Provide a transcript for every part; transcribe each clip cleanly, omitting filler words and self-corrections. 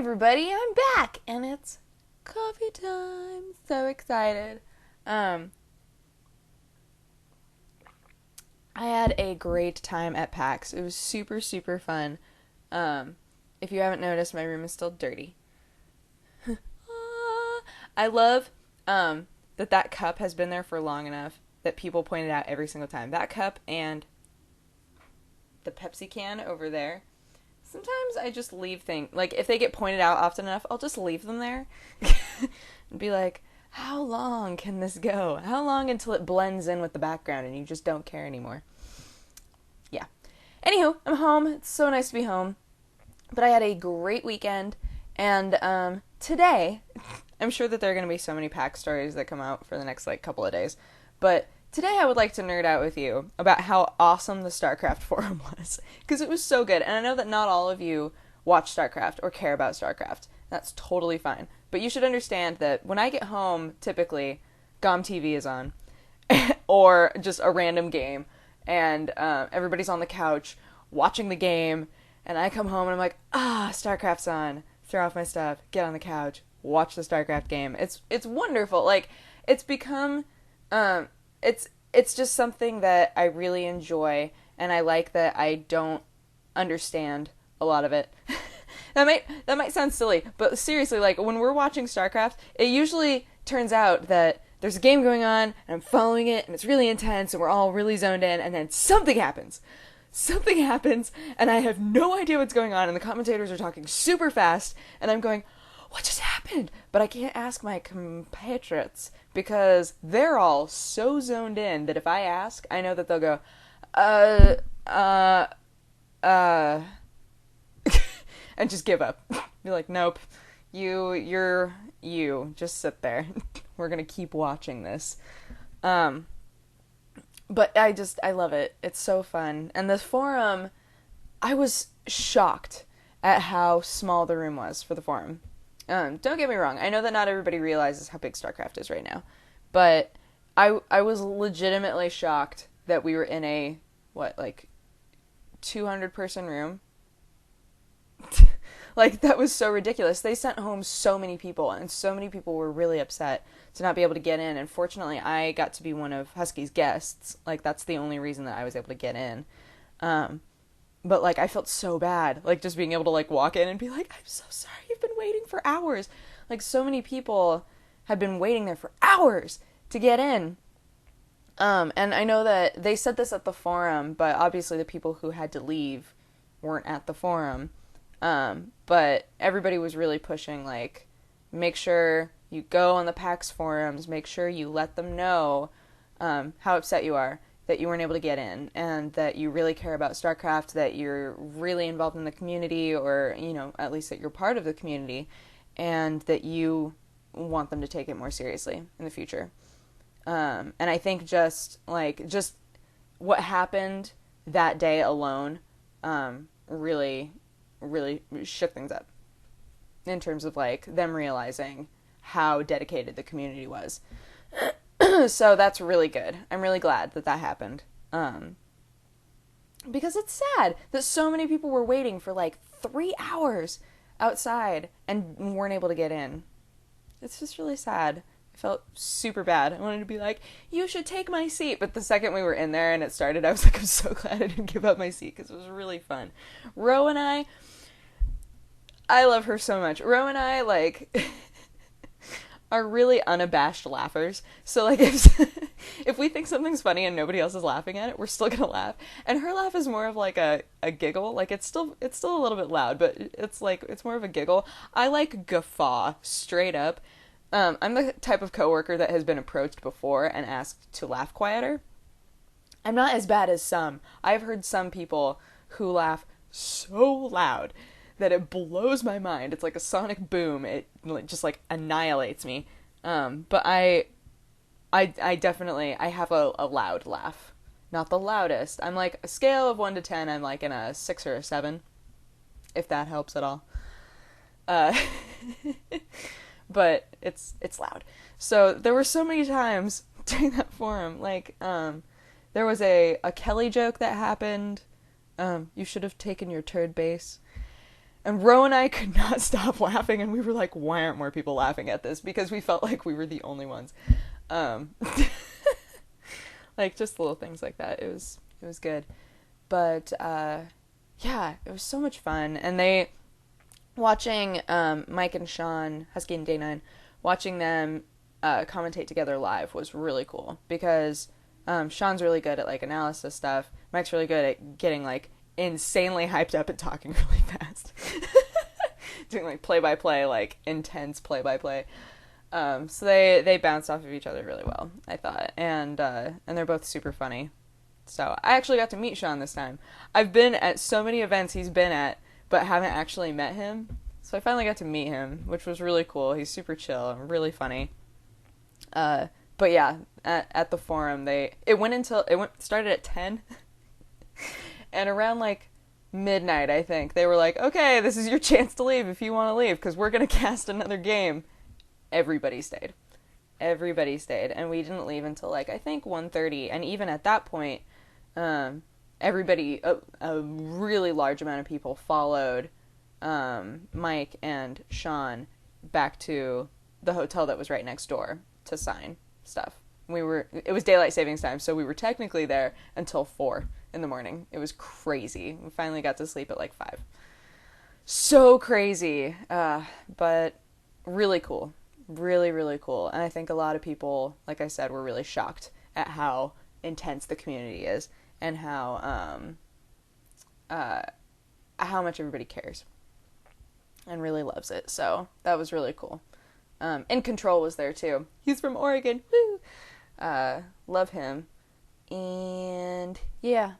everybody, I'm back, and it's coffee time. So excited. I had a great time at PAX. It was super, super fun. If you haven't noticed, my room is still dirty. I love that cup has been there for long enough that people point it out every single time. That cup and the Pepsi can over there. Sometimes I just leave things, like, if they get pointed out often enough, I'll just leave them there. And be like, how long can this go? How long until it blends in with the background and you just don't care anymore? Yeah. Anywho, I'm home. It's so nice to be home. But I had a great weekend, and today, I'm sure that there are going to be so many PAX stories that come out for the next, couple of days, but today I would like to nerd out with you about how awesome the Starcraft forum was, because it was so good, and I know that not all of you watch Starcraft or care about Starcraft. That's totally fine, but you should understand that when I get home, typically, GOM TV is on, or just a random game, and everybody's on the couch watching the game, and I come home and I'm like, Starcraft's on. Throw off my stuff, get on the couch, watch the Starcraft game. It's wonderful. It's become, it's just something that I really enjoy, and I like that I don't understand a lot of it. That might sound silly, but seriously, when we're watching Starcraft, it usually turns out that there's a game going on, and I'm following it, and it's really intense, and we're all really zoned in, and then something happens, and I have no idea what's going on, and the commentators are talking super fast, and I'm going, what just happened? But I can't ask my compatriots, because they're all so zoned in that if I ask, I know that they'll go, and just give up. Be like, nope, you, just sit there. We're gonna keep watching this. But I love it. It's so fun. And the forum, I was shocked at how small the room was for the forum. Don't get me wrong. I know that not everybody realizes how big StarCraft is right now. But I was legitimately shocked that we were in a, 200 person room? That was so ridiculous. They sent home so many people, and so many people were really upset to not be able to get in. And fortunately, I got to be one of Husky's guests. That's the only reason that I was able to get in. But, I felt so bad, just being able to, walk in and be like, I'm so sorry, you've been waiting for hours. So many people had been waiting there for hours to get in. And I know that they said this at the forum, but obviously the people who had to leave weren't at the forum. But everybody was really pushing, make sure you go on the PAX forums, make sure you let them know, how upset you are that you weren't able to get in, and that you really care about StarCraft, that you're really involved in the community, or, at least that you're part of the community, and that you want them to take it more seriously in the future. And I think just what happened that day alone, really shook things up in terms of them realizing how dedicated the community was. So that's really good. I'm really glad that happened. Because it's sad that so many people were waiting for 3 hours outside and weren't able to get in. It's just really sad. I felt super bad. I wanted to be like, you should take my seat. But the second we were in there and it started, I was like, I'm so glad I didn't give up my seat, because it was really fun. Ro and I love her so much. Ro and I, are really unabashed laughers. So, if we think something's funny and nobody else is laughing at it, we're still gonna laugh. And her laugh is more of a giggle. It's still a little bit loud, but it's more of a giggle. I guffaw straight up. I'm the type of coworker that has been approached before and asked to laugh quieter. I'm not as bad as some. I've heard some people who laugh so loud that it blows my mind. It's like a sonic boom. It just annihilates me. But I definitely, I have a loud laugh. Not the loudest. I'm a scale of 1 to 10, I'm in a 6 or a 7. If that helps at all. But it's loud. So there were so many times during that forum, there was a Kelly joke that happened. You should have taken your turd base. And Ro and I could not stop laughing, and we were like, why aren't more people laughing at this? Because we felt like we were the only ones. Um, like, just little things like that. It was good. But, yeah, it was so much fun. And watching Mike and Sean, Husky and Day9, watching them commentate together live was really cool. Because Sean's really good at, like, analysis stuff. Mike's really good at getting, like, insanely hyped up and talking really fast. Doing, like, play-by-play, like, intense play-by-play. So they bounced off of each other really well, I thought. And they're both super funny. So I actually got to meet Sean this time. I've been at so many events he's been at, but haven't actually met him. So I finally got to meet him, which was really cool. He's super chill and really funny. But yeah, at the forum, started at 10. And around, like, midnight, I think, they were like, okay, this is your chance to leave if you want to leave, because we're going to cast another game. Everybody stayed. And we didn't leave until, like, I think 1:30. And even at that point, everybody, a really large amount of people followed Mike and Sean back to the hotel that was right next door to sign stuff. It was daylight savings time, so we were technically there until 4 in the morning. It was crazy. We finally got to sleep at like 5. So crazy. But really cool. Really, really cool. And I think a lot of people, like I said, were really shocked at how intense the community is and how much everybody cares and really loves it. So that was really cool. And Control was there too. He's from Oregon. Woo! Love him. And yeah.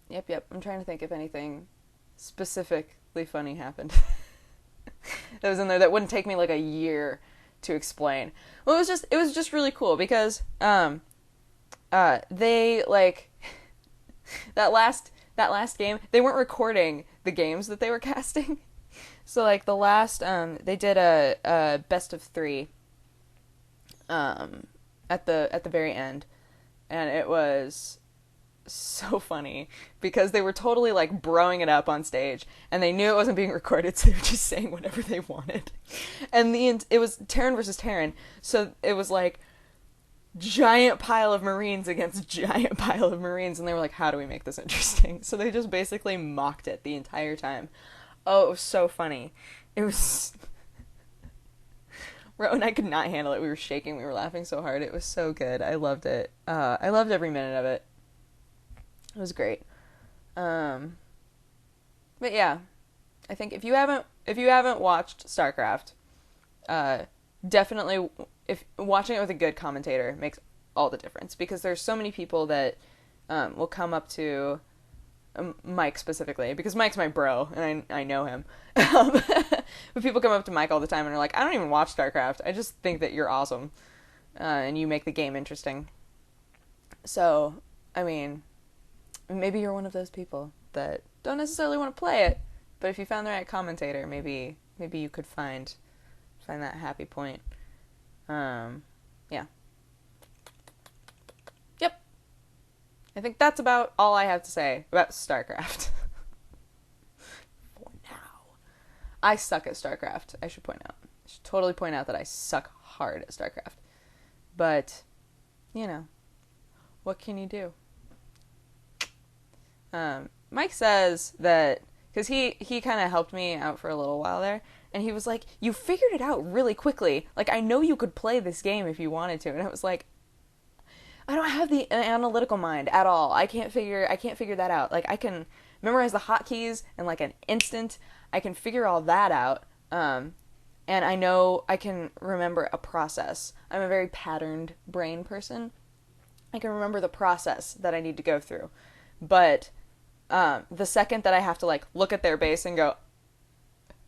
Yep. I'm trying to think if anything specifically funny happened. That was in there that wouldn't take me like a year to explain. Well, it was just really cool because they, like, that last game, they weren't recording the games that they were casting. So, like, the last they did a best of 3 at the very end, and it was so funny because they were totally, like, broing it up on stage, and they knew it wasn't being recorded, so they were just saying whatever they wanted. And it was Terran versus Terran, so it was like giant pile of Marines against giant pile of Marines, and they were like, how do we make this interesting? So they just basically mocked it the entire time. Oh, it was so funny. It was... Ro and I could not handle it. We were shaking. We were laughing so hard. It was so good. I loved it. I loved every minute of it. It was great. But yeah, I think if you haven't watched Starcraft, definitely, if watching it with a good commentator makes all the difference, because there's so many people that will come up to Mike specifically, because Mike's my bro and I know him. But people come up to Mike all the time and are like, I don't even watch Starcraft. I just think that you're awesome, and you make the game interesting. So, I mean, maybe you're one of those people that don't necessarily want to play it, but if you found the right commentator, maybe you could find that happy point. Yeah. Yep. I think that's about all I have to say about StarCraft. For now. I suck at StarCraft, I should point out. I should totally point out that I suck hard at StarCraft. But, you know, what can you do? Mike says that, because he kind of helped me out for a little while there, and he was like, you figured it out really quickly. Like, I know you could play this game if you wanted to. And I was like, I don't have the analytical mind at all. I can't figure that out. Like, I can memorize the hotkeys in like an instant. I can figure all that out. And I know I can remember a process. I'm a very patterned brain person. I can remember the process that I need to go through. But the second that I have to, like, look at their base and go,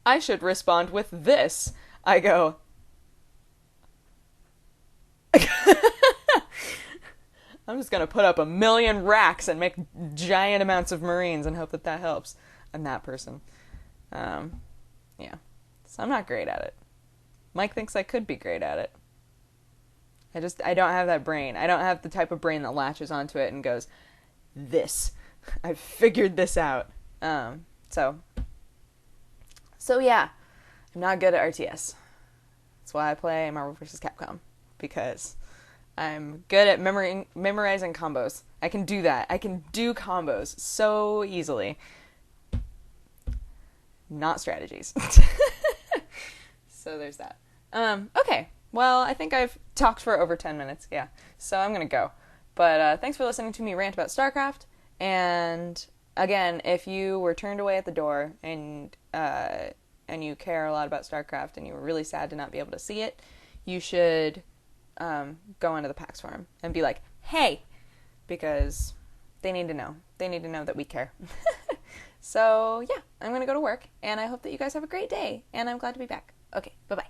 I should respond with this, I go, I'm just going to put up 1,000,000 racks and make giant amounts of Marines and hope that helps. I'm that person. Yeah. So I'm not great at it. Mike thinks I could be great at it. I don't have that brain. I don't have the type of brain that latches onto it and goes, I've figured this out. So, So yeah, I'm not good at RTS. That's why I play Marvel vs. Capcom, because I'm good at memorizing combos. I can do that. I can do combos so easily. Not strategies. So there's that. Okay. Well, I think I've talked for over 10 minutes. Yeah. So I'm going to go. But thanks for listening to me rant about Starcraft. And again, if you were turned away at the door and you care a lot about Starcraft and you were really sad to not be able to see it, you should go onto the PAX forum and be like, hey, because they need to know. They need to know that we care. So, yeah, I'm going to go to work, and I hope that you guys have a great day, and I'm glad to be back. Okay, bye-bye.